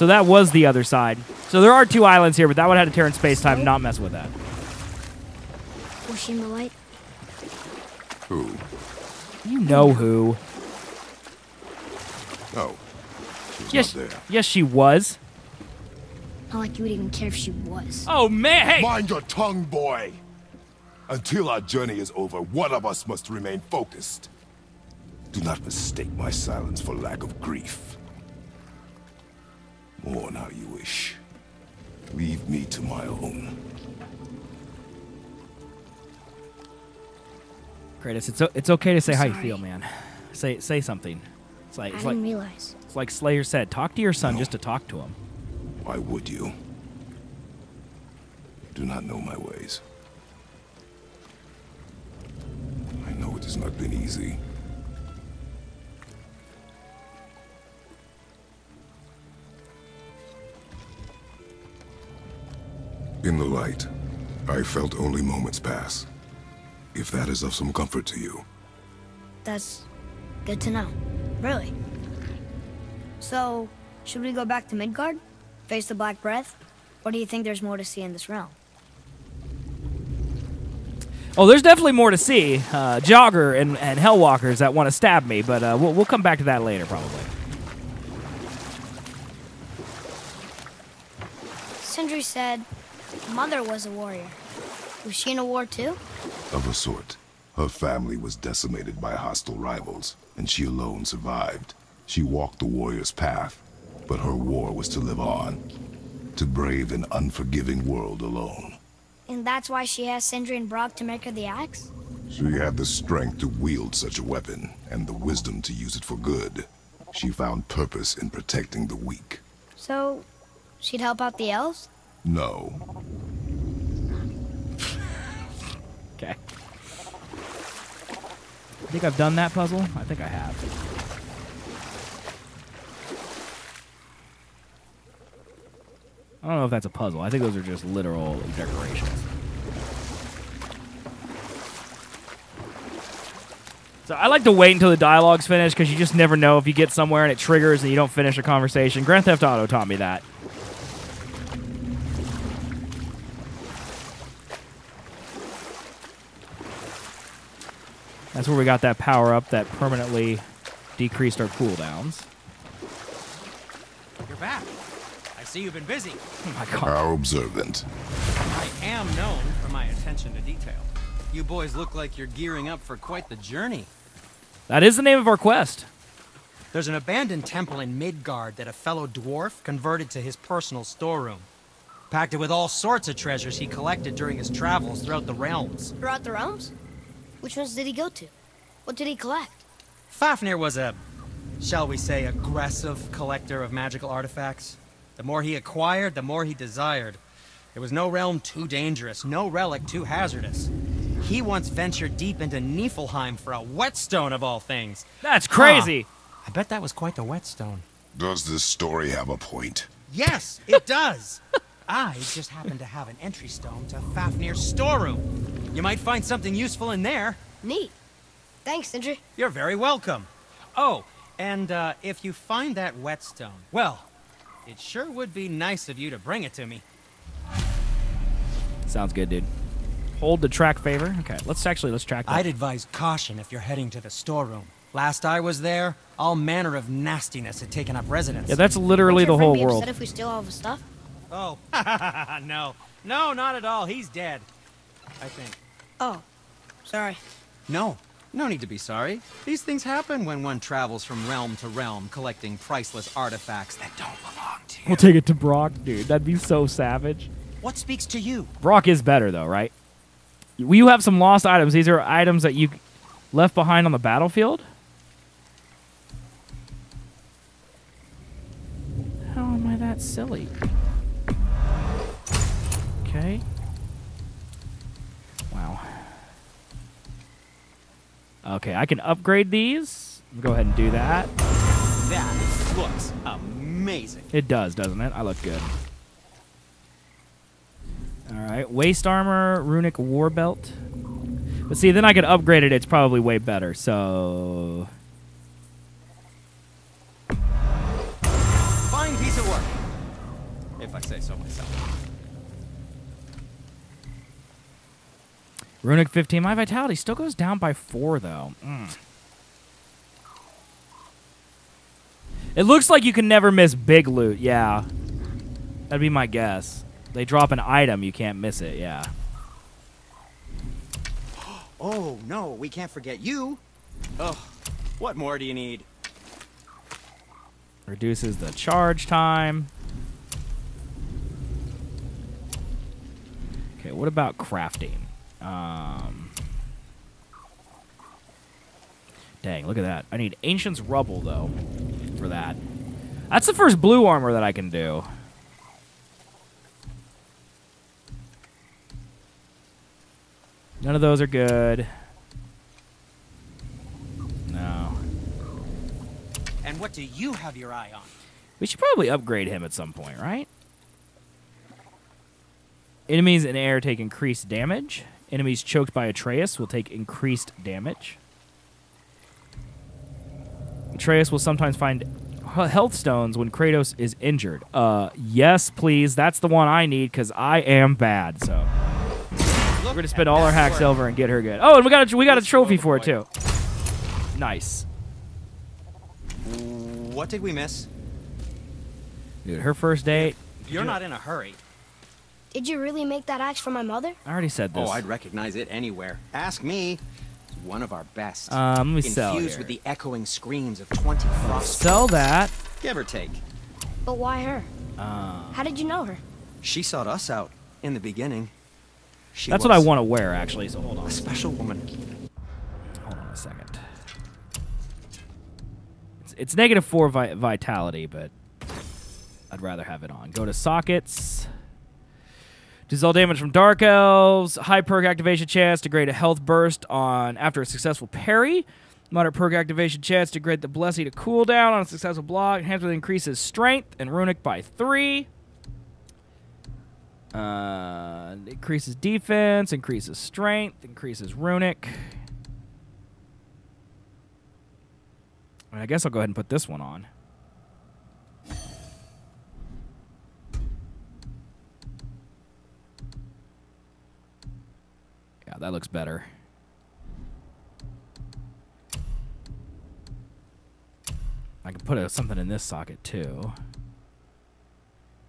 So that was the other side. So there are 2 islands here, but that one had to tear in space-time, not mess with that. Was she in the light? Who? You know who. Oh. She was Yes, not there. yes, she was. Not like you would even care if she was. Oh, man, hey! Mind your tongue, boy! Until our journey is over, one of us must remain focused. Do not mistake my silence for lack of grief. Mourn how you wish. Leave me to my own. Kratos, it's okay to say how you Sorry. feel, man. Say something. I didn't realize. It's like Slayer said, talk to your son just to talk to him. Why would you? You do not know my ways. I know it has not been easy. In the light, I felt only moments pass. If that is of some comfort to you. That's good to know. Really. So, should we go back to Midgard? Face the Black Breath? Or do you think there's more to see in this realm? Oh, there's definitely more to see. Jogger and Hellwalkers that want to stab me, but we'll come back to that later, probably. Sindri said Mother was a warrior. Was she in a war too? Of a sort. Her family was decimated by hostile rivals, and she alone survived. She walked the warrior's path, but her war was to live on. To brave an unforgiving world alone. And that's why she has Sindri and Brock to make her the axe? She had the strength to wield such a weapon, and the wisdom to use it for good. She found purpose in protecting the weak. So, she'd help out the elves? No. Okay. I think I've done that puzzle. I think I have. I don't know if that's a puzzle. I think those are just literal decorations. So I like to wait until the dialogue's finished because you just never know if you get somewhere and it triggers and you don't finish a conversation. Grand Theft Auto taught me that. That's where we got that power-up that permanently decreased our cooldowns. You're back. I see you've been busy. Oh my god. How observant. I am known for my attention to detail. You boys look like you're gearing up for quite the journey. That is the name of our quest. There's an abandoned temple in Midgard that a fellow dwarf converted to his personal storeroom. Packed it with all sorts of treasures he collected during his travels throughout the realms. Throughout the realms? Which ones did he go to? What did he collect? Fafnir was a, shall we say, aggressive collector of magical artifacts. The more he acquired, the more he desired. There was no realm too dangerous, no relic too hazardous. He once ventured deep into Niflheim for a whetstone of all things. That's crazy. Huh. I bet that was quite the whetstone. Does this story have a point? Yes, it does. I just happen to have an entry stone to Fafnir's storeroom. You might find something useful in there. Neat. Thanks, Sindri. You're very welcome. Oh, and if you find that whetstone, well, it sure would be nice of you to bring it to me. Sounds good, dude. Hold to track favor. Okay, let's track that. I'd advise caution if you're heading to the storeroom. Last I was there, all manner of nastiness had taken up residence. Yeah, that's literally the Won't your whole friend be world. upset if we steal all of his stuff? Oh, no. No, not at all. He's dead. I think. Oh, sorry. No need to be sorry. These things happen when one travels from realm to realm, collecting priceless artifacts that don't belong to you. We'll take it to Brock, dude. That'd be so savage. What speaks to you? Brock is better, though, right? You have some lost items. These are items that you left behind on the battlefield? How am I that silly? Okay. Wow. Okay, I can upgrade these. Go ahead and do that. That looks amazing. It does, doesn't it? I look good. Alright, waist armor, runic war belt. But see, then I could upgrade it. It's probably way better, so... Fine piece of work. if I say so myself. Runic 15. My vitality still goes down by 4, though. It looks like you can never miss big loot. Yeah. That'd be my guess. They drop an item, you can't miss it. Yeah. Oh, no, we can't forget you. Oh, what more do you need? Reduces the charge time. Okay, what about crafting? Dang, look at that. I need Ancient's Rubble, though, for that. That's the first blue armor that I can do. None of those are good. No. And what do you have your eye on? We should probably upgrade him at some point, right? Enemies in air take increased damage. Enemies choked by Atreus will take increased damage. Atreus will sometimes find health stones when Kratos is injured. Yes, please. That's the one I need because I am bad. So we're gonna spend all our hack silver and get her good. Oh, and we got a trophy for it too. Nice. What did we miss? Dude, her first date. You're not in a hurry. Did you really make that axe for my mother? I already said this. Oh, I'd recognize it anywhere. Ask me. It's one of our best. Let me sell Infused here. with the echoing screams of 20 frost. Sell that. Give or take. But why her? How did you know her? She sought us out in the beginning. She That's what I was want to wear, actually. So hold on. a special woman. Hold on a second. It's -4 vitality, but I'd rather have it on. Go to sockets. Deals all damage from Dark Elves. High perk activation chance to grade a health burst on after a successful parry. Moderate perk activation chance to grade the blessing to cooldown on a successful block. Enhanced with increases strength and runic by 3. Increases defense, increases strength, increases runic. I guess I'll go ahead and put this one on. Yeah, that looks better. I can put something in this socket too.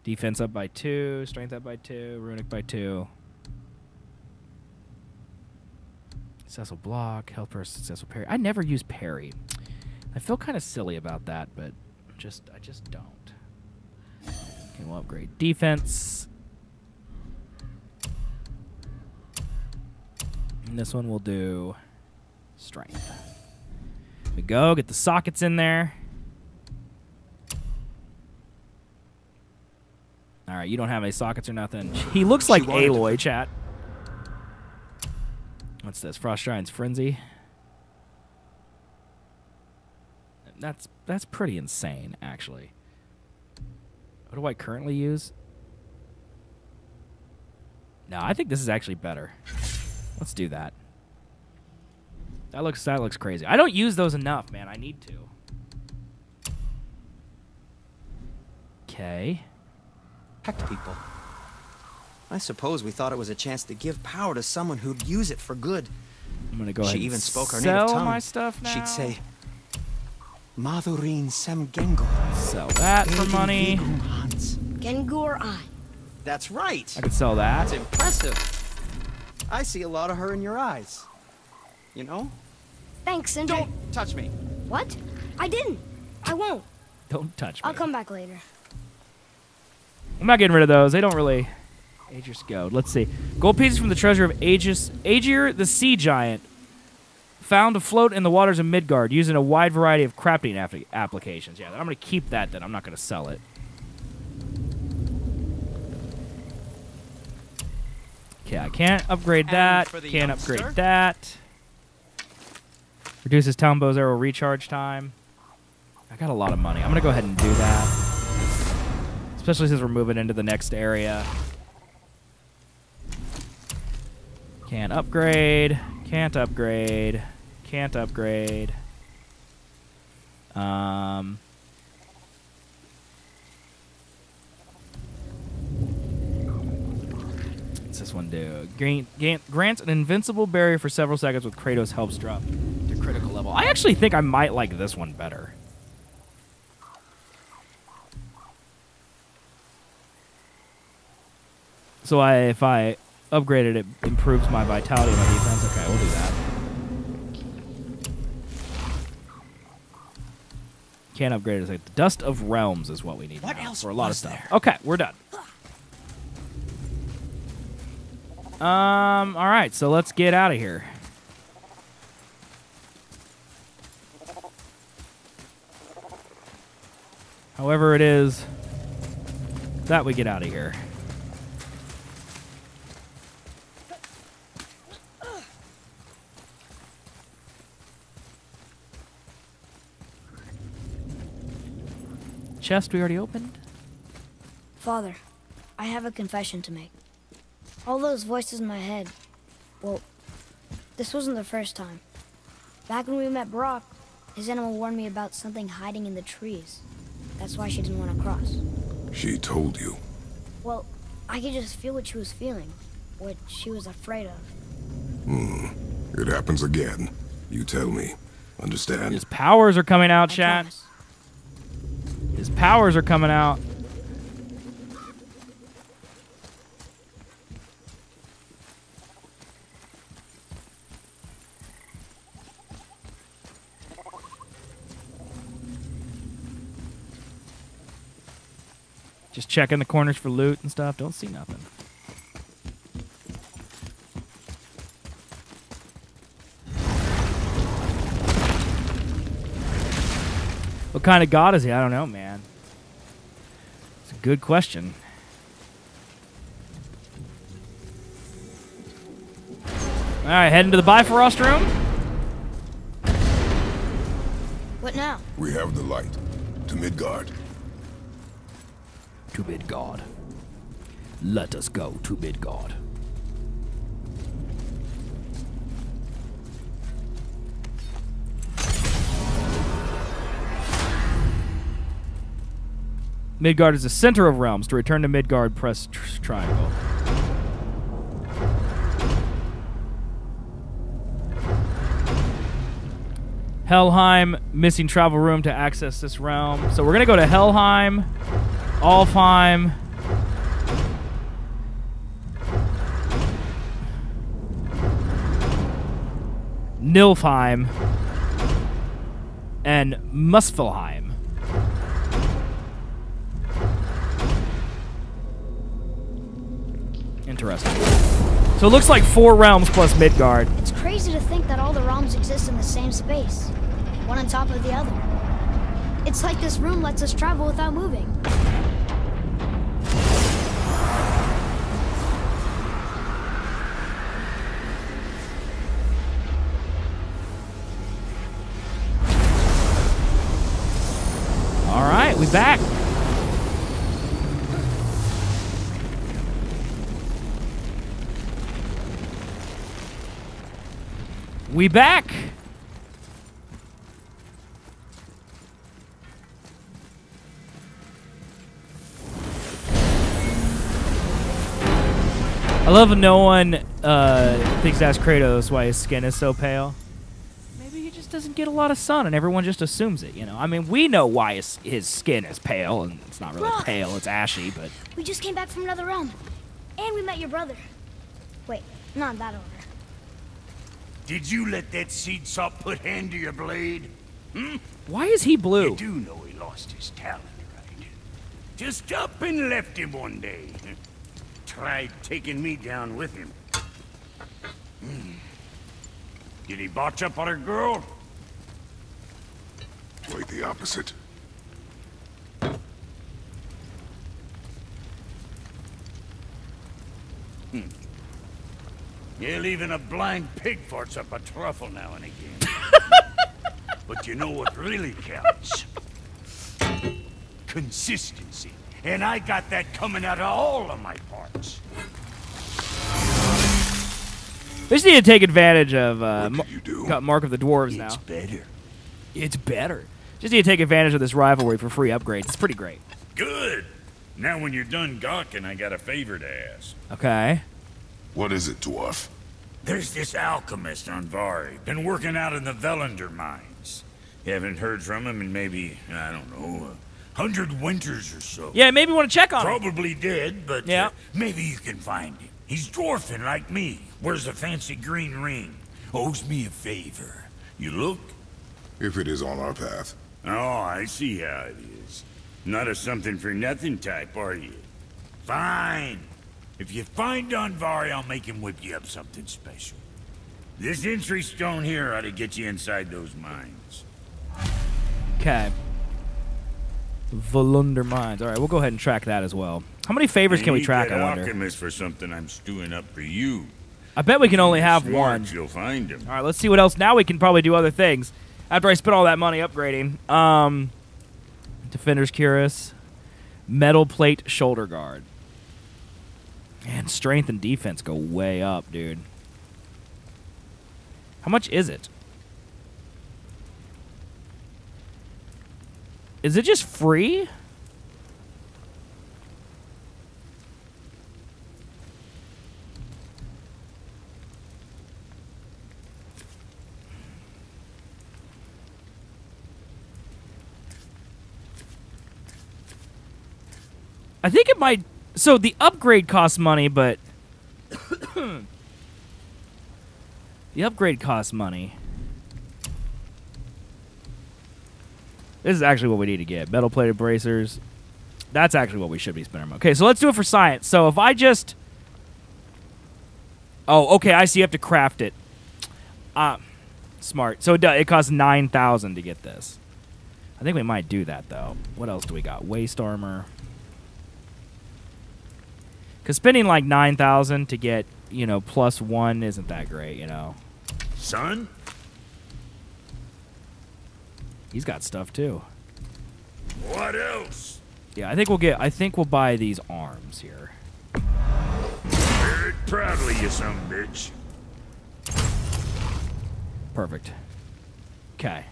Defense up by 2, strength up by 2, runic by 2. Successful block, health burst, successful parry. I never use parry. I feel kind of silly about that, but I just don't. Okay, we'll upgrade defense. And this one will do strength. Here we go, get the sockets in there. All right, you don't have any sockets or nothing. He looks like Aloy, chat. What's this? Frost Giant's Frenzy. That's pretty insane, actually. What do I currently use? No, I think this is actually better. Let's do that. That looks crazy. I don't use those enough, man. I need to. Okay. Protect people. I suppose we thought it was a chance to give power to someone who'd use it for good. I'm gonna go ahead She even and spoke our sell native tongue. my stuff now. She'd say, Madurin sem gengo. Sell that for money. Gengur I. That's right. I could sell that. That's impressive. I see a lot of her in your eyes. You know? Thanks, Sindri. Don't touch me. What? I didn't. I won't. Don't touch me. I'll come back later. I'm not getting rid of those. They don't really... Aegir's Goad. Let's see. Gold pieces from the treasure of Aegir the Sea Giant. Found afloat in the waters of Midgard, using a wide variety of crafting applications. Yeah, I'm going to keep that then. I'm not going to sell it. Okay, I can't upgrade that. Can't upgrade that. Reduces Townbow's arrow recharge time. I got a lot of money. I'm going to go ahead and do that. Especially since we're moving into the next area. Can't upgrade. Can't upgrade. Can't upgrade. this one do? Grants an invincible barrier for several seconds with Kratos helps drop to critical level. I actually think I might like this one better. So if I upgrade it, it improves my vitality and my defense. Okay, we'll do that. Can't upgrade it. Like the Dust of Realms is what we need now for a lot of stuff. There? Okay, we're done. All right, so let's get out of here. However it is that we get out of here. Chest we already opened. Father, I have a confession to make. All those voices in my head, well, this wasn't the first time. Back when we met Brock, his animal warned me about something hiding in the trees. That's why she didn't want to cross. She told you. Well, I could just feel what she was feeling, what she was afraid of. It happens again. You tell me. Understand? His powers are coming out, I chat. promise. His powers are coming out. Just checking the corners for loot and stuff. Don't see nothing. What kind of god is he? I don't know, man. It's a good question. All right, heading to the Bifrost room. What now? We have the light. To Midgard. To Midgard. Let us go to Midgard. Midgard is the center of realms. To return to Midgard, press triangle. Helheim, missing travel room to access this realm. So we're going to go to Helheim, Alfheim, Nilfheim, and Muspelheim. Interesting. So it looks like 4 realms plus Midgard. It's crazy to think that all the realms exist in the same space, one on top of the other. It's like this room lets us travel without moving. All right, we back. We back. I love no one thinks that's Kratos why his skin is so pale. Maybe he just doesn't get a lot of sun and everyone just assumes it, you know? I mean, we know why his skin is pale, and it's not really Look. pale, it's ashy, but... We just came back from another realm. And we met your brother. Wait, not in that order. Did you let that seed sop put hand to your blade? Hmm? Why is he blue? You do know he lost his talent, right? Just up and left him one day. Tried taking me down with him. Did he botch up on a girl? Quite the opposite. Yeah, even a blind pig farts up a truffle now and again. But you know what really counts? Consistency. And I got that coming out of all of my parts. They just need to take advantage of What did you do? got Mark of the Dwarves now. It's better. It's better. Just need to take advantage of this rivalry for free upgrades. It's pretty great. Good. Now when you're done gawking, I got a favor to ask. Okay. What is it, dwarf? There's this alchemist on Vari, been working out in the Velander mines. You haven't heard from him in maybe, I don't know, 100 winters or so. Yeah, maybe want to check on him. Probably did, but Yeah. maybe you can find him. He's dwarfing like me, wears a fancy green ring, owes me a favor. You look? If it is on our path. Oh, I see how it is. Not a something-for-nothing type, are you? Fine. If you find Donvari, I'll make him whip you up something special. This entry stone here ought to get you inside those mines. Okay. Volunder Mines. All right, we'll go ahead and track that as well. How many favors can we track, I wonder? Alchemist for something I'm stewing up for you. I bet we can only have Smart, one. You'll find him. All right, let's see what else. Now we can probably do other things. After I spent all that money upgrading. Defender's Cuirass. Metal Plate Shoulder Guard. Man, strength and defense go way up, dude. How much is it? Is it just free? I think it might... So the upgrade costs money, but... the upgrade costs money. This is actually what we need to get. Metal-plated bracers. That's actually what we should be spending. Okay, so let's do it for science. So if I just... Oh, okay, I see you have to craft it. Smart. So it costs 9,000 to get this. I think we might do that, though. What else do we got? Waist armor. Because spending like 9,000 to get, you know, +1 isn't that great, you know. Son? He's got stuff too. What else? Yeah, I think we'll buy these arms here. Very proudly, you son of a bitch. Perfect. Okay.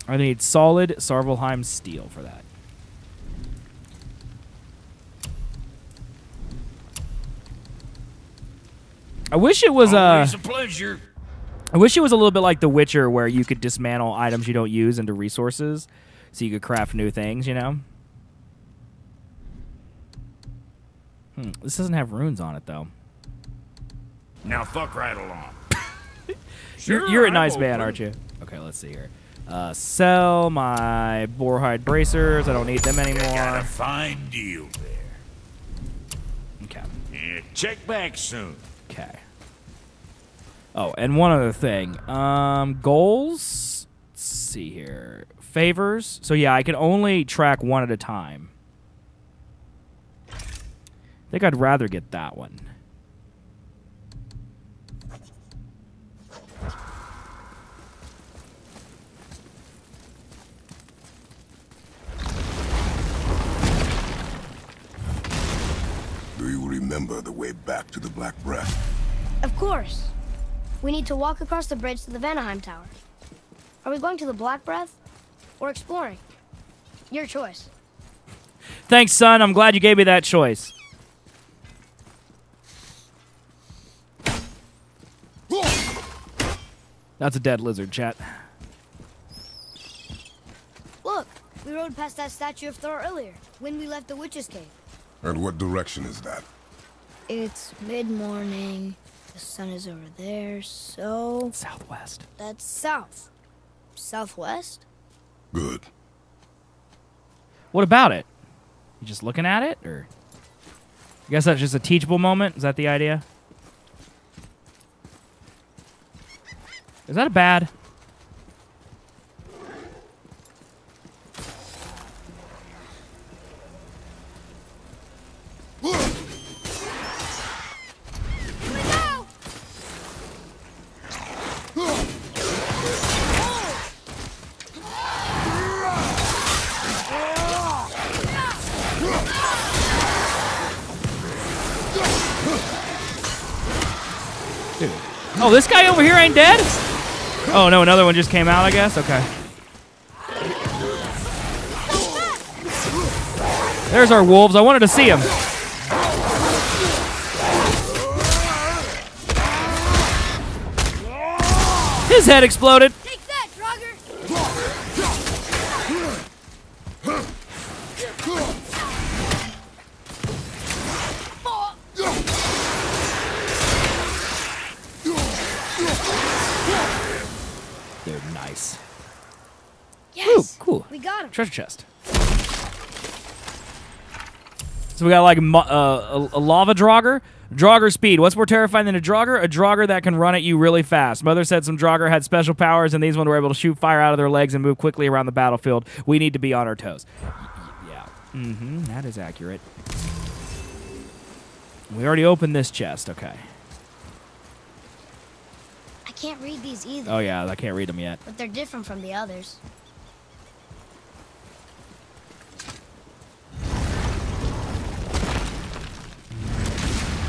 I need solid Sarvelheim steel for that. I wish it was Always a pleasure. I wish it was a little bit like The Witcher, where you could dismantle items you don't use into resources, so you could craft new things. You know. This doesn't have runes on it though. Now fuck right along. You're a nice man, aren't you? Okay, let's see here. Sell my boarhide bracers. I don't need them anymore. Got a fine deal there. Okay. Yeah, check back soon. Okay. Oh, and one other thing. Goals. Let's see here. Favors. So yeah, I can only track one at a time. I think I'd rather get that one. Do you remember the way back to the Black Breath? Of course. We need to walk across the bridge to the Vanaheim Tower. Are we going to the Black Breath or exploring? Your choice. Thanks, son. I'm glad you gave me that choice. That's a dead lizard, chat. Look, we rode past that statue of Thor earlier, when we left the Witch's Cave. And what direction is that? It's mid-morning. The sun is over there, so... Southwest. That's south. Southwest? Good. What about it? You just looking at it, or? I guess that's just a teachable moment. Is that the idea? Is that a bad? Dude. Oh, this guy over here ain't dead? Oh, no, another one just came out, I guess? Okay. There's our wolves. I wanted to see them. His head exploded. Take that, Draugr! Dude, nice. Yes! Ooh, cool. We got him. Treasure chest. So we got like a lava Draugr. Draugr speed. What's more terrifying than a Draugr? A Draugr that can run at you really fast. Mother said some Draugr had special powers, and these ones were able to shoot fire out of their legs and move quickly around the battlefield. We need to be on our toes. Yeah. That is accurate. We already opened this chest. Okay. I can't read these either. Oh, yeah. I can't read them yet. But they're different from the others.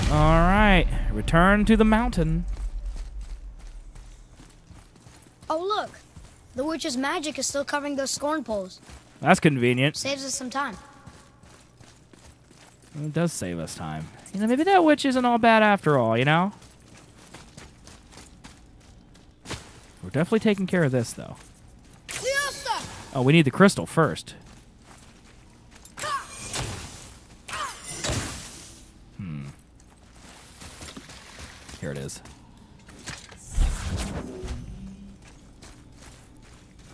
All right. Return to the mountain. Oh, look. The witch's magic is still covering those scorn poles. That's convenient. Saves us some time. It does save us time. You know, maybe that witch isn't all bad after all, you know? We're definitely taking care of this, though. Oh, we need the crystal first. Here it is.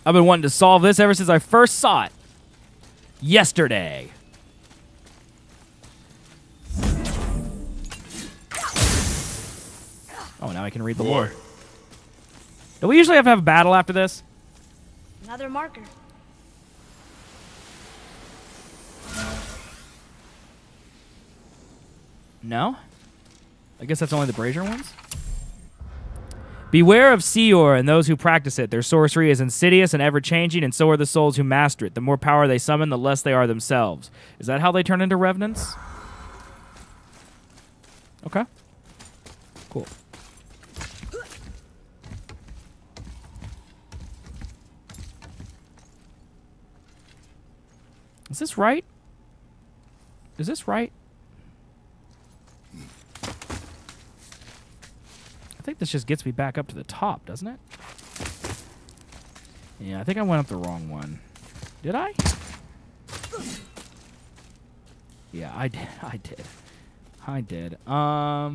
I've been wanting to solve this ever since I first saw it. Yesterday. Oh, now I can read the lore. Do we usually have to have a battle after this? Another marker. No? I guess that's only the brazier ones? Beware of Seor and those who practice it. Their sorcery is insidious and ever-changing, and so are the souls who master it. The more power they summon, the less they are themselves. Is that how they turn into revenants? Okay. Cool. Is this right? Is this right? I think this just gets me back up to the top, doesn't it? Yeah, I think I went up the wrong one. Did I? Yeah, I did. I did. I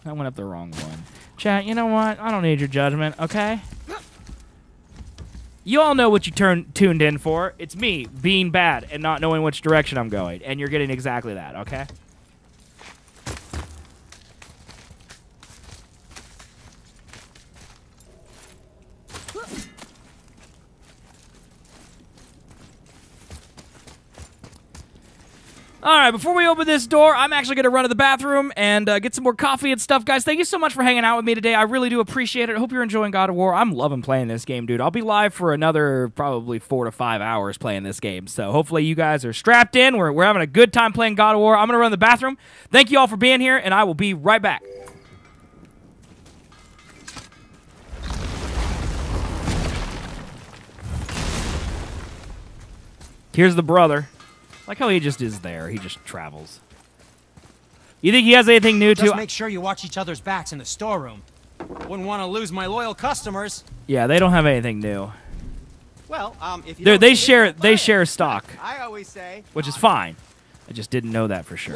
went up the wrong one. Chat, you know what? I don't need your judgment, okay? You all know what you tuned in for. It's me being bad and not knowing which direction I'm going. And you're getting exactly that, okay? All right, before we open this door, I'm actually going to run to the bathroom and get some more coffee and stuff. Guys, thank you so much for hanging out with me today. I really do appreciate it. I hope you're enjoying God of War. I'm loving playing this game, dude. I'll be live for another probably 4 to 5 hours playing this game. So hopefully you guys are strapped in. We're having a good time playing God of War. I'm going to run to the bathroom. Thank you all for being here, and I will be right back. Here's the brother. Like how he just is there. He just travels. You think he has anything new to... Just make sure you watch each other's backs in the storeroom. Wouldn't want to lose my loyal customers. Yeah, they don't have anything new. Well, if you they share stock, I always say, which is fine. I just didn't know that for sure.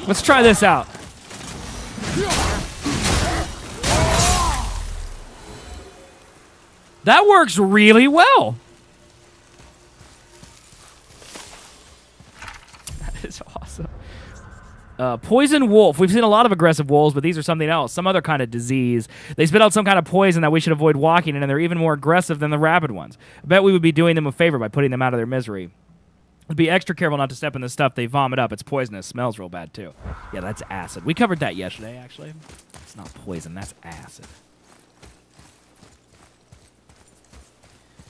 Let's try this out. That works really well. That is awesome. Poison wolf. We've seen a lot of aggressive wolves, but these are something else. Some other kind of disease. They spit out some kind of poison that we should avoid walking in, and they're even more aggressive than the rabid ones. I bet we would be doing them a favor by putting them out of their misery. Be extra careful not to step in the stuff they vomit up. It's poisonous. Smells real bad, too. Yeah, that's acid. We covered that yesterday, actually. It's not poison. That's acid.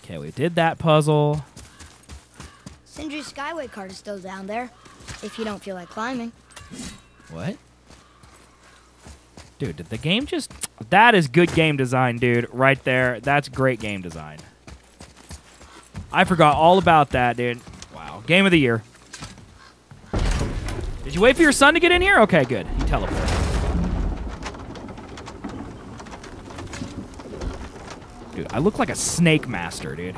Okay, we did that puzzle. Sindri's Skyway card is still down there, if you don't feel like climbing. What? Dude, did the game just... That is good game design, dude. Right there. That's great game design. I forgot all about that, dude. Wow. Game of the year. Did you wait for your son to get in here? Okay, good. He teleported. Dude, I look like a snake master, dude.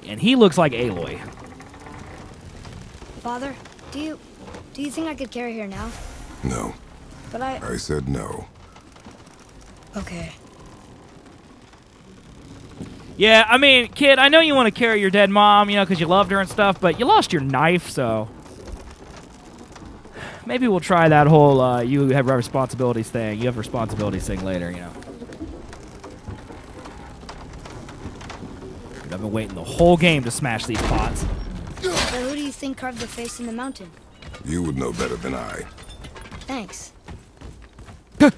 And he looks like Aloy. Father, do you think I could carry her now? No. But I said no. Okay. Yeah, I mean, kid, I know you want to carry your dead mom, you know, because you loved her and stuff, but you lost your knife, so... Maybe we'll try that whole, you have responsibilities thing. You have responsibilities thing later, you know. Dude, I've been waiting the whole game to smash these pots. So who do you think carved the face in the mountain? You would know better than I. Thanks.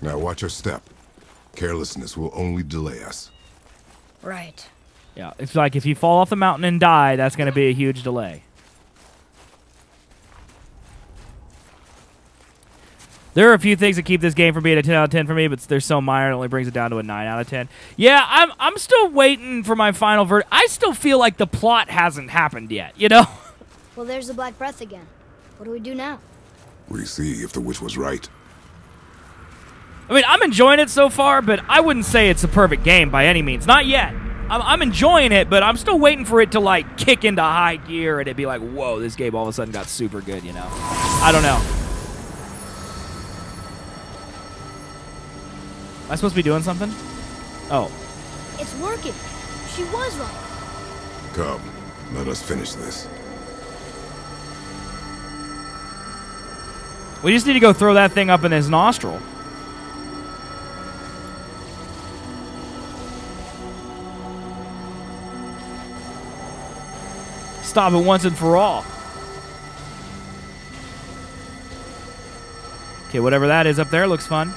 Now watch your step. Carelessness will only delay us. Right. Yeah, it's like if you fall off the mountain and die, that's going to be a huge delay. There are a few things that keep this game from being a 10 out of 10 for me, but they're so minor it only brings it down to a 9 out of 10. Yeah, I'm still waiting for my final verdict. I still feel like the plot hasn't happened yet, you know? Well, there's the Black Breath again. What do we do now? We see if the witch was right. I mean, I'm enjoying it so far, but I wouldn't say it's a perfect game by any means. Not yet. I'm enjoying it, but I'm still waiting for it to, like, kick into high gear and it'd be like, whoa, this game all of a sudden got super good, you know? I don't know. Am I supposed to be doing something? Oh. It's working. She was right. Come, let us finish this. We just need to go throw that thing up in his nostril. Stop it once and for all. Okay, whatever that is up there looks fun.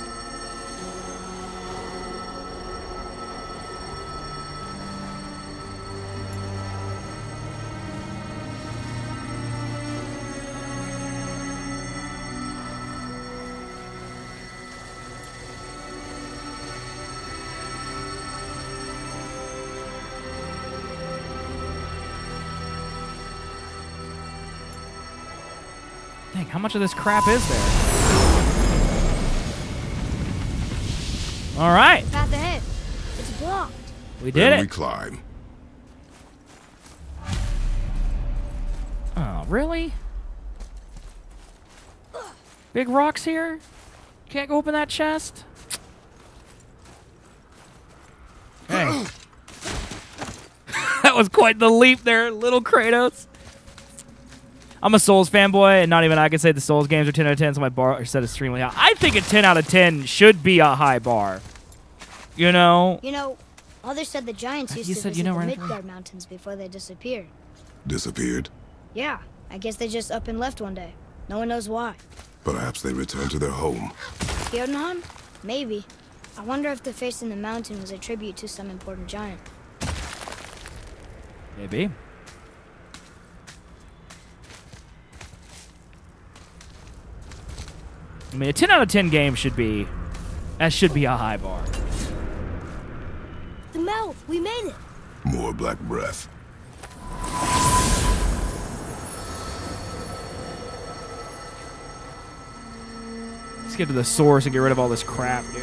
Dang, how much of this crap is there? All right. Path ahead. It's blocked. We did Then it. we climb. Oh, really? Big rocks here? Can't go open that chest? Hey. That was quite the leap there, little Kratos. I'm a Souls fanboy, and not even I can say the Souls games are 10 out of 10, so my bar is set extremely high. I think a 10 out of 10 should be a high bar. You know? You know, others said the giants used to visit the Midgard Mountains before they disappeared. Disappeared? Yeah, I guess they just up and left one day. No one knows why. Perhaps they returned to their home. Jotunheim? Maybe. I wonder if the face in the mountain was a tribute to some important giant. Maybe. I mean, a 10 out of 10 game should be a high bar. The mouth! We made it! More black breath. Let's get to the source and get rid of all this crap, dude.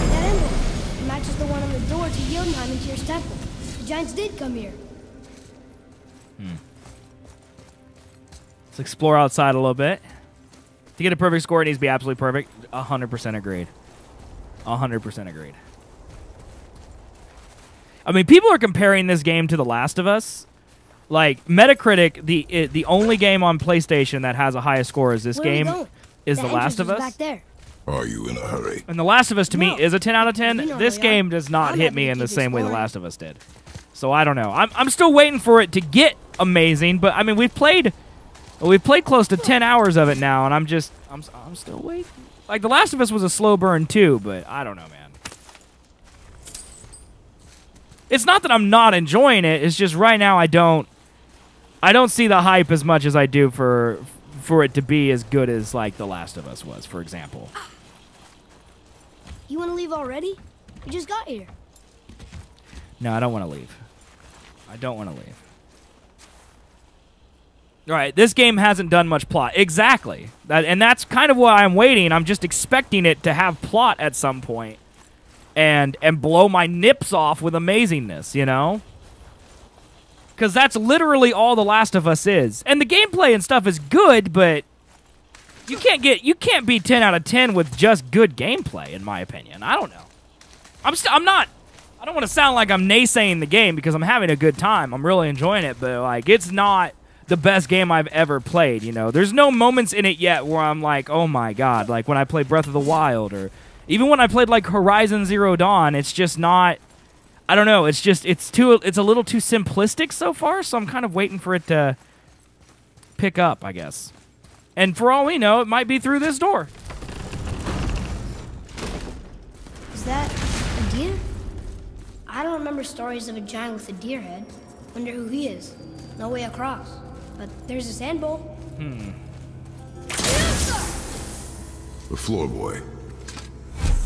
That emblem! It matches the one on the door to Jotunheim and Tyr's temple. The giants did come here. Let's explore outside a little bit. To get a perfect score, it needs to be absolutely perfect. 100% agreed. 100% agreed. I mean, people are comparing this game to The Last of Us. Like, Metacritic, the only game on PlayStation that has a highest score as this game is The Last of Us. Back there. Are you in a hurry? And The Last of Us, to me, No. is a 10 out of 10. You know This I am. game does not I'm hit happy me to in the keep same way The exploring. Last of Us did. So I don't know. I'm still waiting for it to get amazing, but I mean, we've played close to 10 hours of it now, and I'm still waiting. Like, The Last of Us was a slow burn too, but I don't know, man. It's not that I'm not enjoying it. It's just right now I don't see the hype as much as I do for it to be as good as, like, The Last of Us was, for example. You want to leave already? We just got here. No, I don't want to leave. I don't want to leave. All right, this game hasn't done much plot. Exactly. And that's kind of why I'm waiting. I'm just expecting it to have plot at some point and blow my nips off with amazingness, you know? Because that's literally all The Last of Us is. And the gameplay and stuff is good, but you can't be 10 out of 10 with just good gameplay, in my opinion. I don't know. I don't want to sound like I'm naysaying the game because I'm having a good time. I'm really enjoying it, but like it's not the best game I've ever played, you know. There's no moments in it yet where I'm like, "Oh my god," like when I played Breath of the Wild or even when I played like Horizon Zero Dawn, it's just not I don't know, it's a little too simplistic so far, so I'm kind of waiting for it to pick up, I guess. And for all we know, it might be through this door. Is that a deer? I don't remember stories of a giant with a deer head. Wonder who he is. No way across. But there's a sand bowl. The floor boy.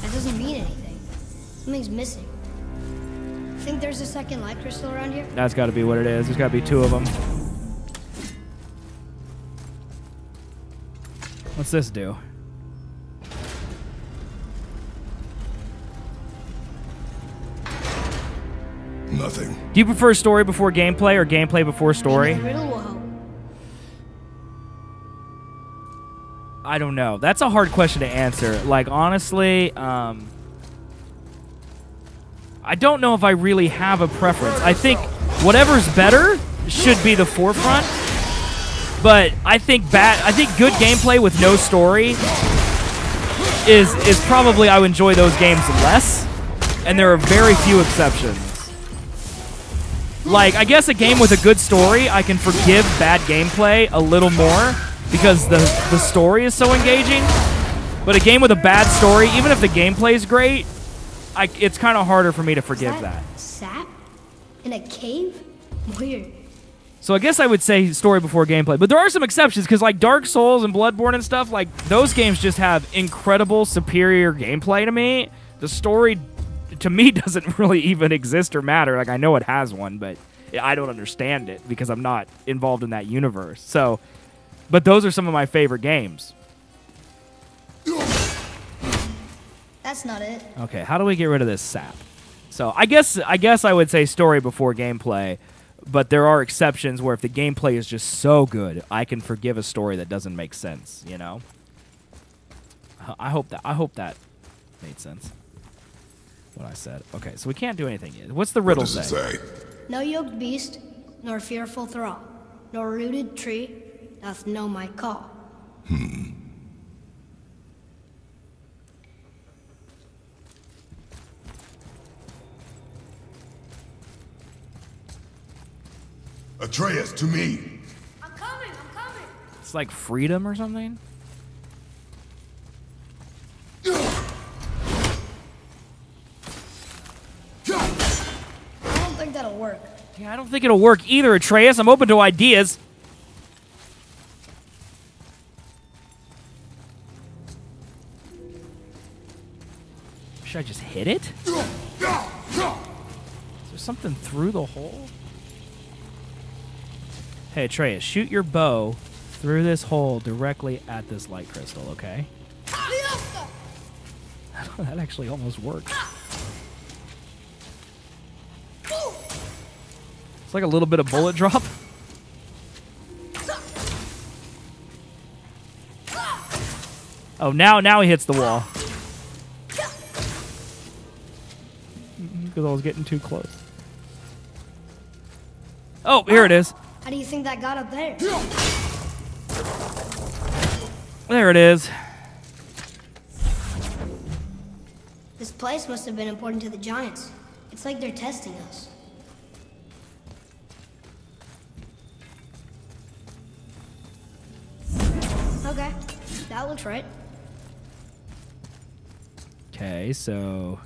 That doesn't mean anything. Something's missing. Think there's a second light crystal around here? That's got to be what it is. There's got to be two of them. What's this do? Nothing. Do you prefer story before gameplay or gameplay before story? Maybe the riddle will help. I don't know. That's a hard question to answer. Like, honestly, I don't know if I really have a preference. I think whatever's better should be the forefront. But I think good gameplay with no story is probably I would enjoy those games less. And there are very few exceptions. Like, I guess a game with a good story, I can forgive bad gameplay a little more because the story is so engaging. But a game with a bad story, even if the gameplay is great, it's kind of harder for me to forgive that. Sap? In a cave? Weird. So I guess I would say story before gameplay. But there are some exceptions, because like Dark Souls and Bloodborne and stuff, like those games just have incredible, superior gameplay to me. The story, to me, doesn't really even exist or matter. Like, I know it has one, but I don't understand it because I'm not involved in that universe. So, but those are some of my favorite games. That's not it. Okay, how do we get rid of this sap? So I guess I would say story before gameplay, but there are exceptions where if the gameplay is just so good, I can forgive a story that doesn't make sense, you know? I hope that made sense. What I said. Okay, so we can't do anything yet. What's the riddle What does it say? No yoked beast, nor fearful thrall, nor rooted tree doth know my call. Atreus, to me. I'm coming. It's like freedom or something? I don't think that'll work. Yeah, I don't think it'll work either, Atreus. I'm open to ideas. Should I just hit it? Is there something through the hole? Hey, Atreus, shoot your bow through this hole directly at this light crystal, okay? That actually almost worked. It's like a little bit of bullet drop. Oh, now he hits the wall. Because I was getting too close. Oh, here it is. How do you think that got up there? There it is. This place must have been important to the giants. It's like they're testing us. Okay, that looks right. Okay, so...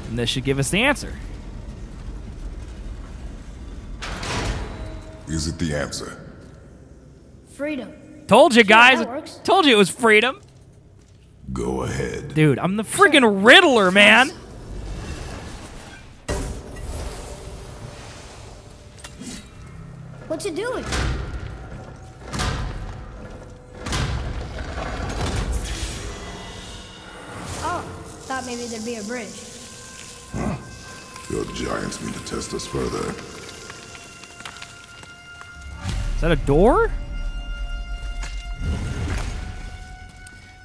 And this should give us the answer. Is it the answer? Freedom. Told you, guys. that works. Told you it was freedom. Go ahead. Dude, I'm the friggin' Riddler, man. What's it doing? Oh, thought maybe there'd be a bridge. Your giants need to test us further. Is that a door?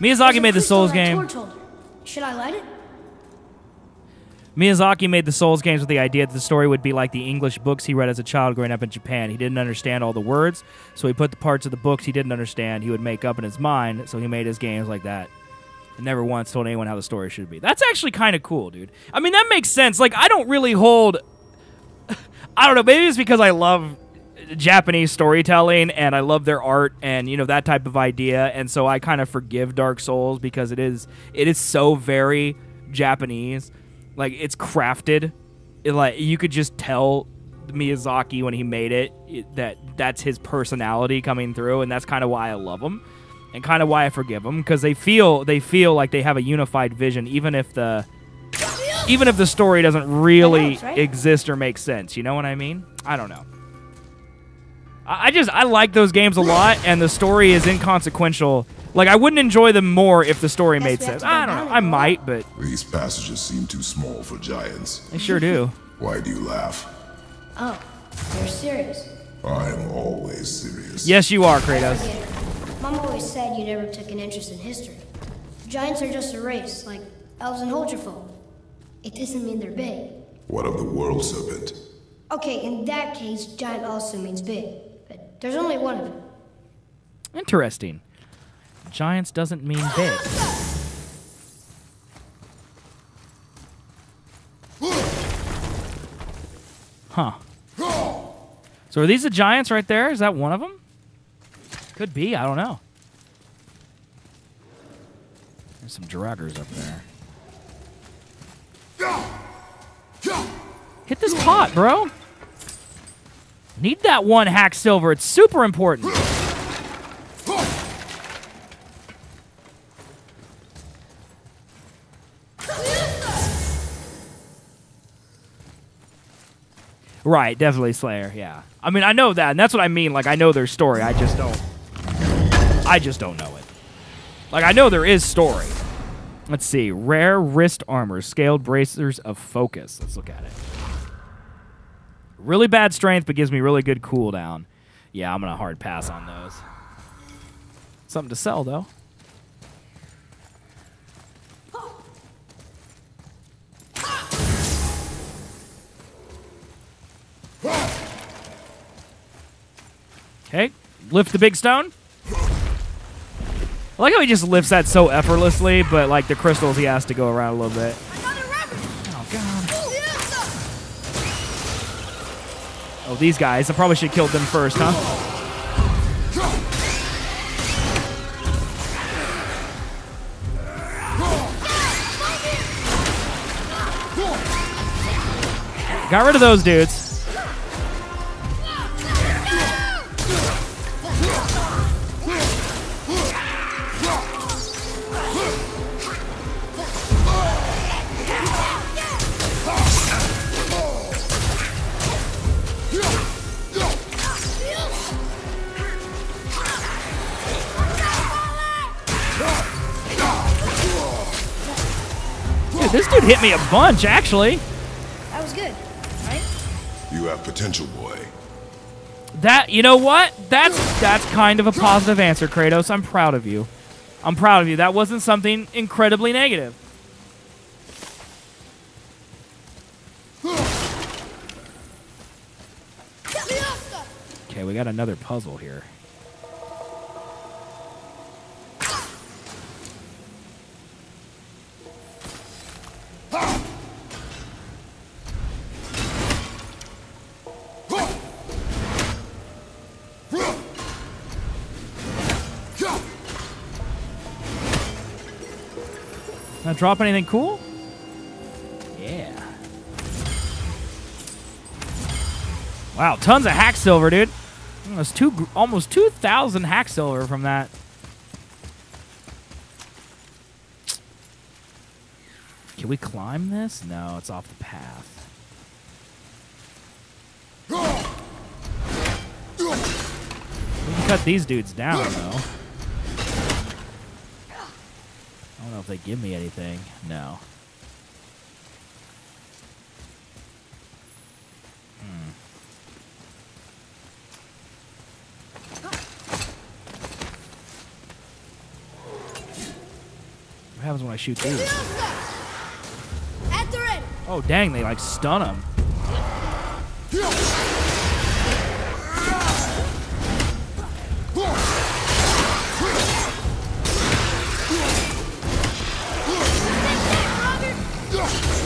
There's Miyazaki a made the crystal Souls that game. torch holder. Should I light it? Miyazaki made the Souls games with the idea that the story would be like the English books he read as a child growing up in Japan. He didn't understand all the words, so he put the parts of the books he didn't understand he would make up in his mind, so he made his games like that. And never once told anyone how the story should be. That's actually kind of cool, dude. I mean, that makes sense. Like, I don't really hold... I don't know, maybe it's because I love Japanese storytelling and I love their art and, you know, that type of idea, and so I kind of forgive Dark Souls because it is so very Japanese. Like, it's crafted. Like, you could just tell Miyazaki when he made it that's his personality coming through, and that's kind of why I love him and kind of why I forgive him, because they feel like they have a unified vision, even if the story doesn't really That helps, right? exist or make sense. You know what I mean? I don't know. I like those games a lot, and the story is inconsequential. Like, I wouldn't enjoy them more if the story Guess made we have sense. to go I don't down know. it, I right? might, but These passages seem too small for giants. they sure do. Why do you laugh? Oh, you're serious. I am always serious. Yes, you are, I Kratos. forget it. Mom always said you never took an interest in history. Giants are just a race, like elves and Holgerfolk. It doesn't mean they're big. What of the world serpent? Okay, in that case, giant also means big. But there's only one of them. Interesting. Giants doesn't mean big. Huh. So are these the giants right there? Is that one of them? Could be. I don't know. There's some draggers up there. Hit this pot, bro. Need that one hack silver. It's super important. Right, definitely Slayer, yeah. I mean, I know that, and that's what I mean. Like, I know their story. I just don't know it. Like, I know there is story. Let's see. Rare wrist armor. Scaled bracers of focus. Let's look at it. Really bad strength, but gives me really good cooldown. Yeah, I'm going to hard pass on those. Something to sell, though. Okay, lift the big stone. I like how he just lifts that so effortlessly, but like the crystals, he has to go around a little bit. Oh, God. Oh, these guys. I probably should have killed them first, huh? Got rid of those dudes. Dude, this dude hit me a bunch, actually. That was good, right? You have potential, boy. That, you know what? That's kind of a positive answer, Kratos. I'm proud of you. I'm proud of you. That wasn't something incredibly negative. Okay, we got another puzzle here. Not drop anything cool? Yeah. Wow, tons of hack silver, dude. Almost 2,000 hack silver from that. Can we climb this? No, it's off the path. We can cut these dudes down, though. I don't know if they give me anything. No. What happens when I shoot these? Oh, dang, they like stun them.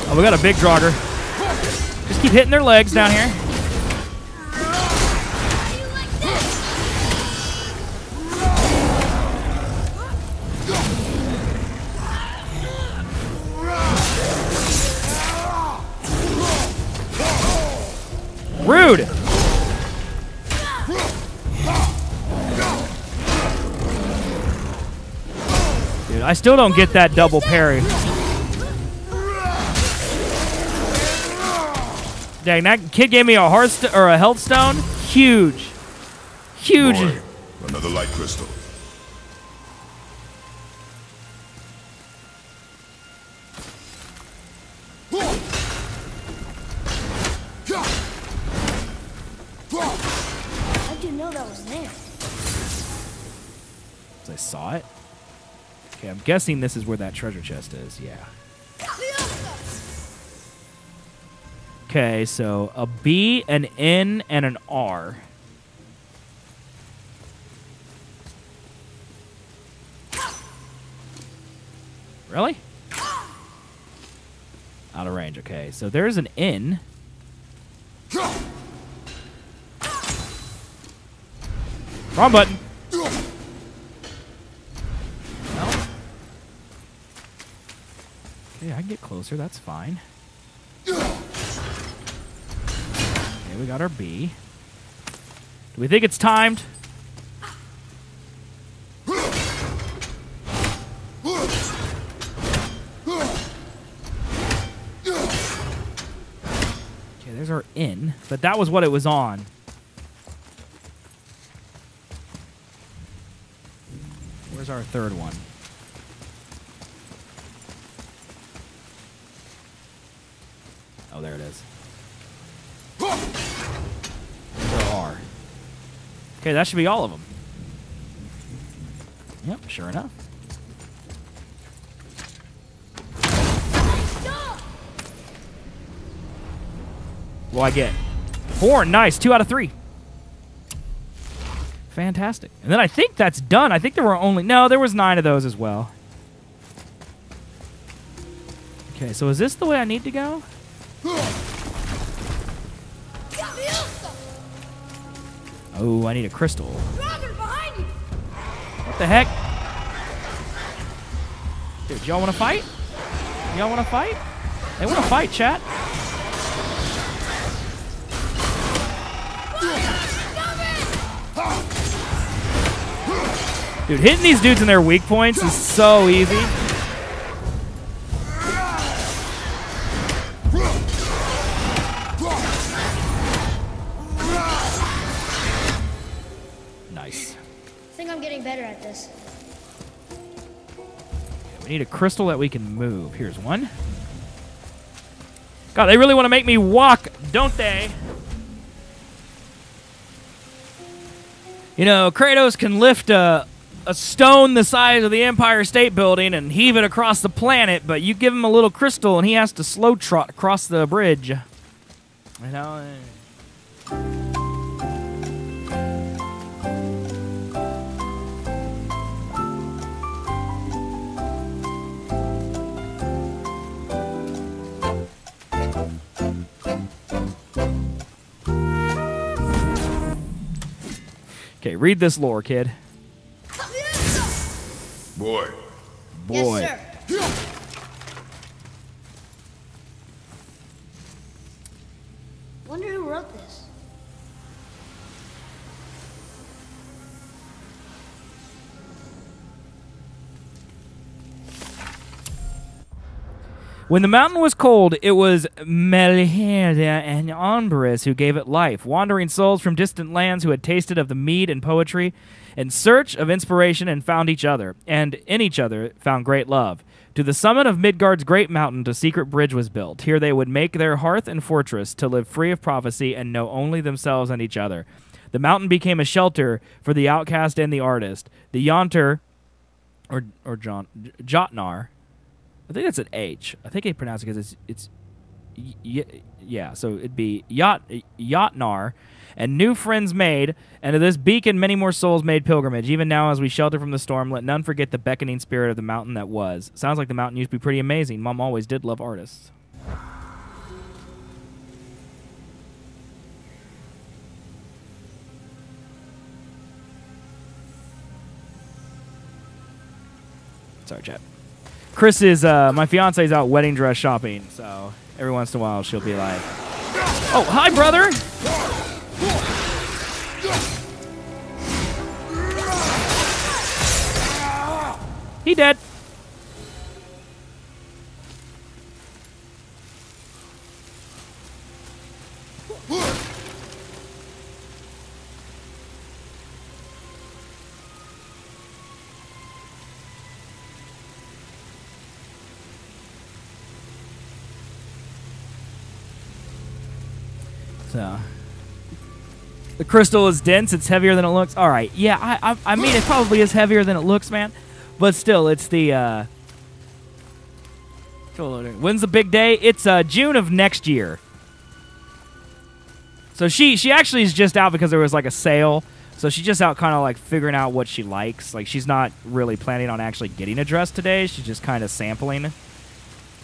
Oh, we got a big Draugr. Just keep hitting their legs down here. Rude! Dude, I still don't get that double parry. Dang, that kid gave me a a health stone. Huge. Huge. Boy, another light crystal. How'd you know that was there? I saw it. Okay, I'm guessing this is where that treasure chest is. Yeah. Okay, so a B, an N, and an R. Really? Out of range, okay. So there's an N. Wrong button. No. Okay, I can get closer, that's fine. Okay, we got our B. Do we think it's timed? Okay, there's our in, but that was what it was on. Where's our third one? Oh, there it is. There are. Okay, that should be all of them. Yep, sure enough. What do I get? 4, nice, 2 out of 3. Fantastic. And then I think that's done. I think there were only... No, there was 9 of those as well. Okay, so is this the way I need to go? Oh, I need a crystal. What the heck? Dude, y'all want to fight? Y'all want to fight? They want to fight, chat. Dude, hitting these dudes in their weak points is so easy. Nice. I think I'm getting better at this. We need a crystal that we can move. Here's one. God, they really want to make me walk, don't they? You know, Kratos can lift a stone the size of the Empire State Building and heave it across the planet, but you give him a little crystal and he has to slow trot across the bridge. You know? Okay, read this lore, kid. Boy. Boy. Yes, sir. When the mountain was cold, it was Melherde and Ombris who gave it life, wandering souls from distant lands who had tasted of the mead and poetry, in search of inspiration and found each other, and in each other found great love. To the summit of Midgard's great mountain, a secret bridge was built. Here they would make their hearth and fortress to live free of prophecy and know only themselves and each other. The mountain became a shelter for the outcast and the artist. The Yonter, or Jotnar, I think that's an H. I think they pronounce it because yeah, so it'd be Jotnar, and new friends made, and to this beacon many more souls made pilgrimage. Even now as we shelter from the storm, let none forget the beckoning spirit of the mountain that was. Sounds like the mountain used to be pretty amazing. Mom always did love artists. Sorry, chat. Chris is, my fiance is out wedding dress shopping, so every once in a while she'll be like, oh, hi, brother! He dead. So, the crystal is dense. It's heavier than it looks. All right. Yeah, I mean, it probably is heavier than it looks, man. But still, it's the, when's the big day? It's June of next year. So she actually is just out because there was like a sale. So she's just out kind of like figuring out what she likes. Like she's not really planning on actually getting a dress today. She's just kind of sampling,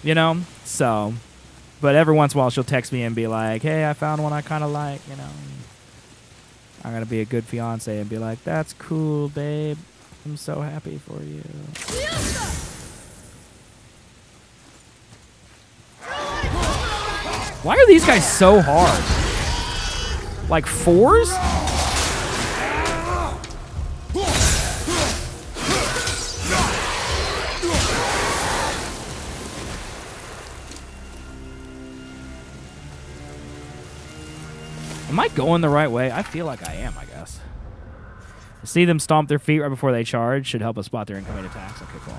you know? So, but every once in a while she'll text me and be like, hey, I found one I kind of like, you know? I'm going to be a good fiance and be like, that's cool, babe. I'm so happy for you. Why are these guys so hard? Like fours? Am I going the right way? I feel like I am, I guess. See them stomp their feet right before they charge. Should help us spot their incoming attacks. Okay, cool.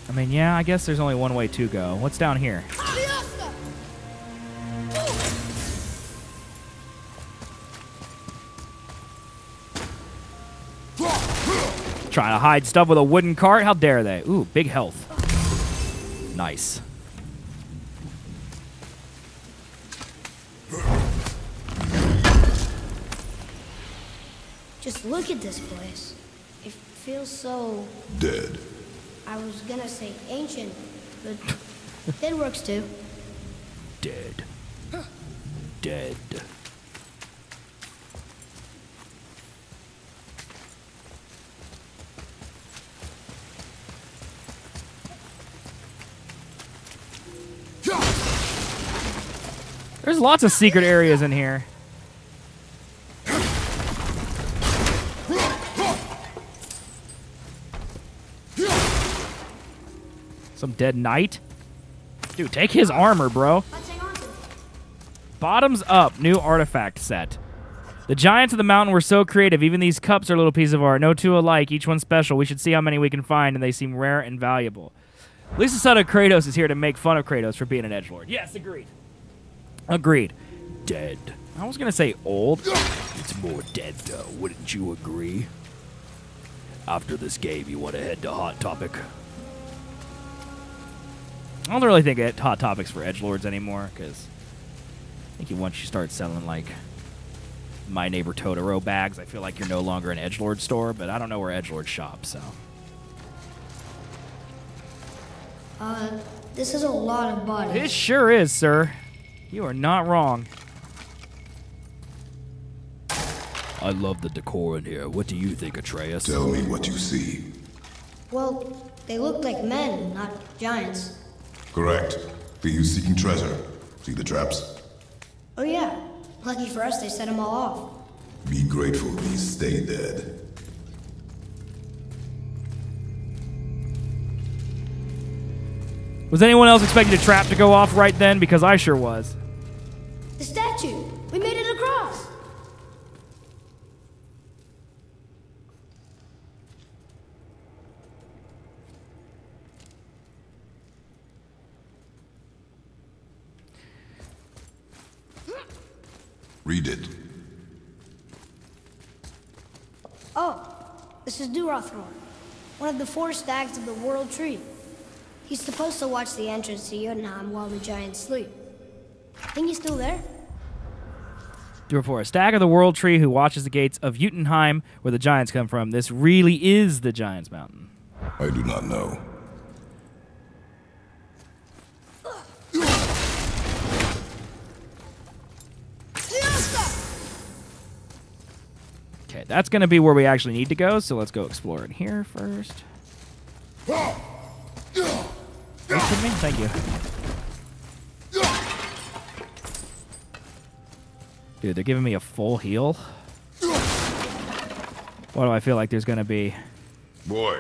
I mean, yeah, I guess there's only one way to go. What's down here? Trying to hide stuff with a wooden cart? How dare they? Ooh, big health. Nice. Just look at this place. It feels so... Dead. I was gonna say ancient, but dead works too. Dead. Dead. There's lots of secret areas in here. Some dead knight? Dude, take his armor, bro. Bottoms up, new artifact set. The giants of the mountain were so creative. Even these cups are little pieces of art. No two alike, each one special. We should see how many we can find, and they seem rare and valuable. At least the son of Kratos is here to make fun of Kratos for being an edgelord. Yes, agreed. Agreed. Dead. I was going to say old. It's more dead, though. Wouldn't you agree? After this game, you want to head to Hot Topic? I don't really think it Hot Topics for edgelords anymore, because I think once you start selling, like, My Neighbor Totoro bags, I feel like you're no longer an edgelord store, but I don't know where edgelords shop, so. This is a lot of bodies. It sure is, sir. You are not wrong. I love the decor in here. What do you think, Atreus? Tell me what you see. Well, they look like men, not giants. Correct. For you seeking treasure. See the traps? Oh yeah. Lucky for us, they set them all off. Be grateful these stay dead. Was anyone else expecting the trap to go off right then? Because I sure was. The statue! We made it across! Read it. Oh, this is Durothor, one of the 4 stags of the World Tree. He's supposed to watch the entrance to Jotunheim while the giants sleep. Think he's still there? For a stag of the World Tree who watches the gates of Jotunheim, where the giants come from. This really is the Giants' Mountain. I do not know. Okay, that's going to be where we actually need to go, so let's go explore it here first. Kidding me? Thank you. Dude, they're giving me a full heal. What do I feel like there's going to be? Boy.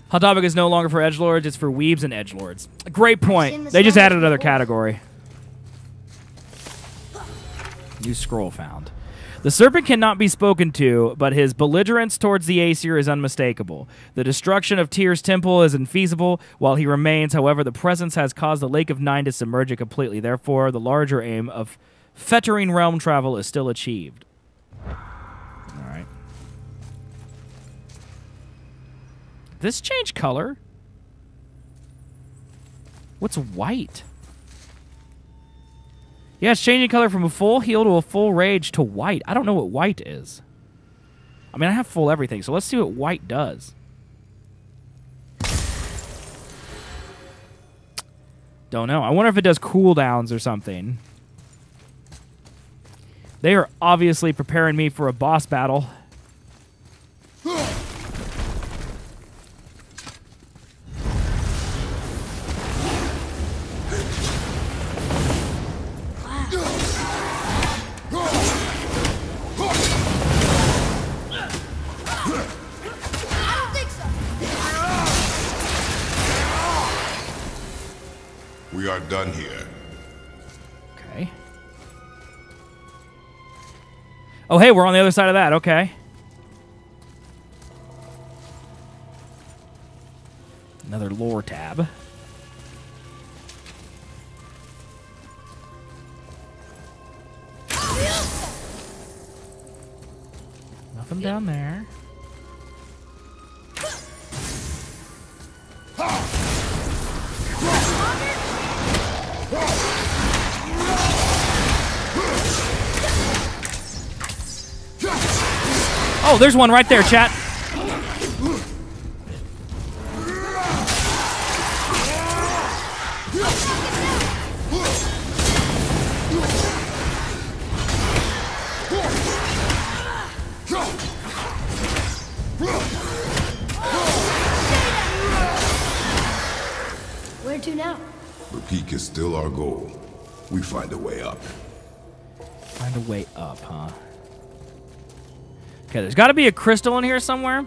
Hot Topic is no longer for edgelords, it's for weebs and edgelords. Great Seen point. this They just language added another before. category. New scroll found. The serpent cannot be spoken to, but his belligerence towards the Aesir is unmistakable. The destruction of Tyr's temple is infeasible while he remains. However, the presence has caused the Lake of Nine to submerge it completely. Therefore, the larger aim of fettering realm travel is still achieved. All right. This changed color? What's white? Yeah, it's changing color from a full heal to a full rage to white. I don't know what white is. I mean, I have full everything, so let's see what white does. Don't know. I wonder if it does cooldowns or something. They are obviously preparing me for a boss battle. We are done here. Okay. Oh, hey, we're on the other side of that. Okay. Another lore tab. Nothing down there. Oh, there's one right there, chat. Where to now? The peak is still our goal. We find a way up. Find a way up, huh? Okay, there's got to be a crystal in here somewhere.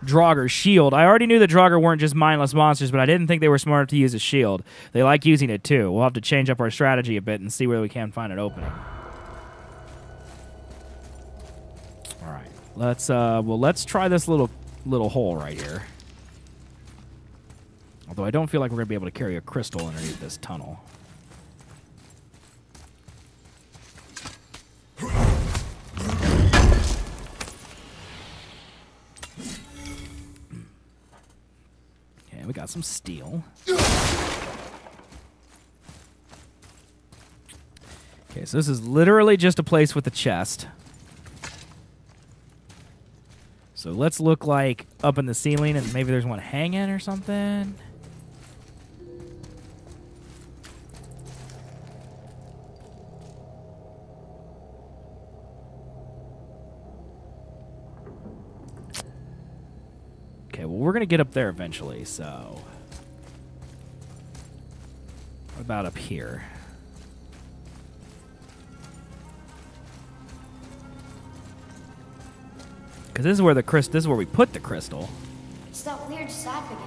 Draugr, shield. I already knew that Draugr weren't just mindless monsters, but I didn't think they were smart enough to use a shield. They like using it too. We'll have to change up our strategy a bit and see where we can find an opening. All right, let's try this little hole right here. Although I don't feel like we're gonna be able to carry a crystal underneath this tunnel. Okay, we got some steel. Okay, so this is literally just a place with a chest. So let's look like up in the ceiling and maybe there's one hanging or something. Okay, well, we're going to get up there eventually, so... about up here? Because this is where this is where we put the crystal. It's that weird sap again.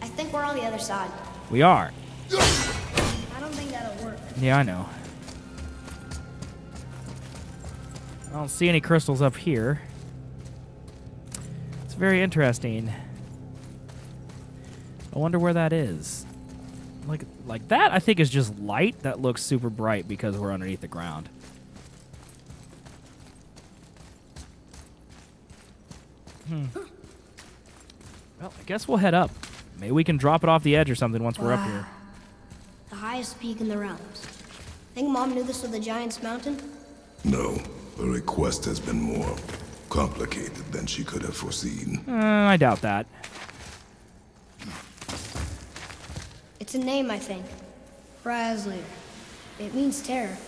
I think we're on the other side. We are. I don't think that'll work. Yeah, I know. I don't see any crystals up here. It's very interesting. I wonder where that is. Like that, I think, is just light that looks super bright because we're underneath the ground. Well, I guess we'll head up. Maybe we can drop it off the edge or something once we're up here. The highest peak in the realms. Think Mom knew this was the Giant's Mountain? No, her request has been more complicated than she could have foreseen. I doubt that. It's a name, I think. Razzler. It means terror.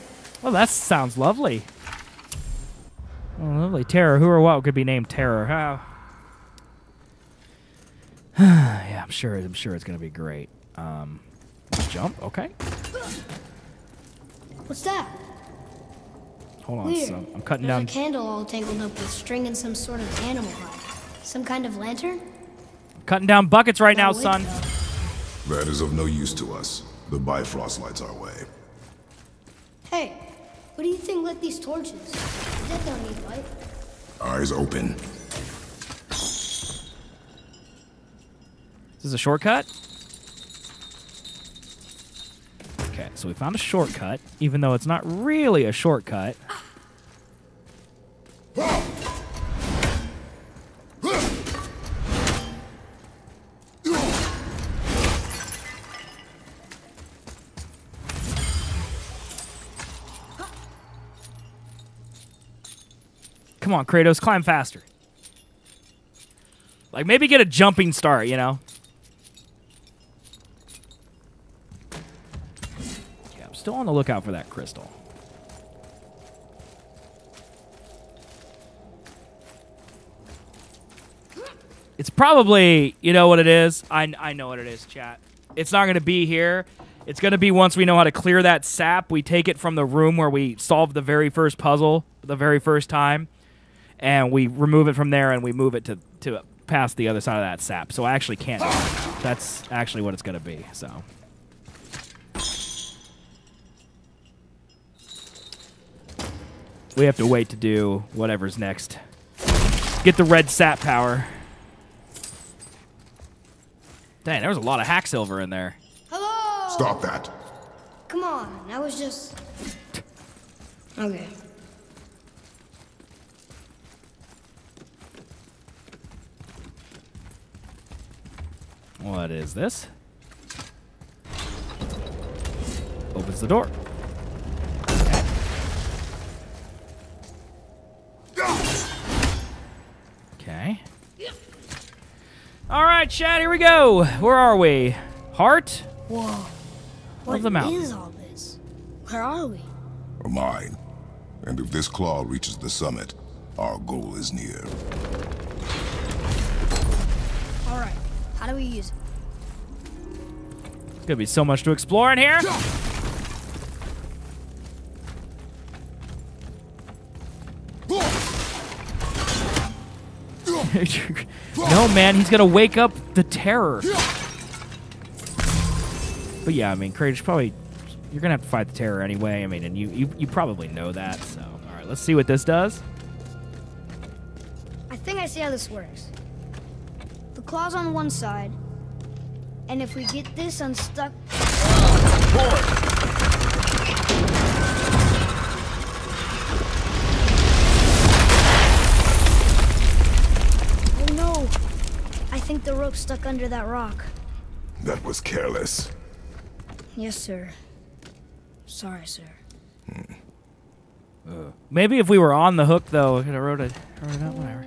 Well, that sounds lovely. Oh, lovely. Terror. Who or what could be named Terror? Yeah, I'm sure it's gonna be great. Jump. Okay. What's that? Hold on. Weird. So I'm cutting There's down. a candle all tangled up with string and some sort of animal hide. Some kind of lantern? Cutting down buckets right now, Not son. wick, though. That is of no use to us. The Bifrost lights our way. Hey, what do you think lit these torches? That don't need light. Eyes open. Is this a shortcut? Okay, so we found a shortcut, even though it's not really a shortcut. Come on, Kratos, climb faster. Like, maybe get a jumping start, you know? Yeah, I'm still on the lookout for that crystal. It's probably, you know what it is? I know what it is, chat. It's not going to be here. It's going to be once we know how to clear that sap. We take it from the room where we solved the very first puzzle the very first time, and we remove it from there, and we move it to past the other side of that sap. So I actually can't do it. That's actually what it's going to be, so. We have to wait to do whatever's next. Get the red sap power. Dang, there was a lot of hack silver in there. Hello! Stop that. Come on, that was just... Okay. What is this? Opens the door. Okay. All right, chat, here we go. Where are we? Heart? Whoa. Of What the mountain. is all this? Where are we? Or mine. And if this claw reaches the summit, our goal is near. All right, how do we use it? There's gonna be so much to explore in here. No, man, he's gonna wake up the terror. But yeah, I mean, Kratos, probably you're gonna have to fight the terror anyway. I mean, and you probably know that. So, all right, let's see what this does. I think I see how this works. The claw's on one side, and if we get this unstuck... Oh no! I think the rope's stuck under that rock. That was careless. Yes, sir. Sorry, sir. Maybe if we were on the hook, though, I could have wrote it out. Whatever.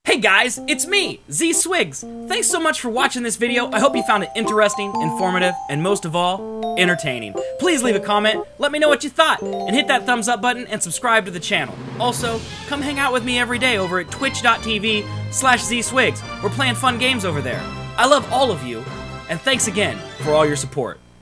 Hey guys, it's me, zswiggs. Thanks so much for watching this video. I hope you found it interesting, informative, and most of all, entertaining. Please leave a comment, let me know what you thought, and hit that thumbs up button and subscribe to the channel. Also, come hang out with me every day over at twitch.tv/zswiggs. We're playing fun games over there. I love all of you, and thanks again for all your support.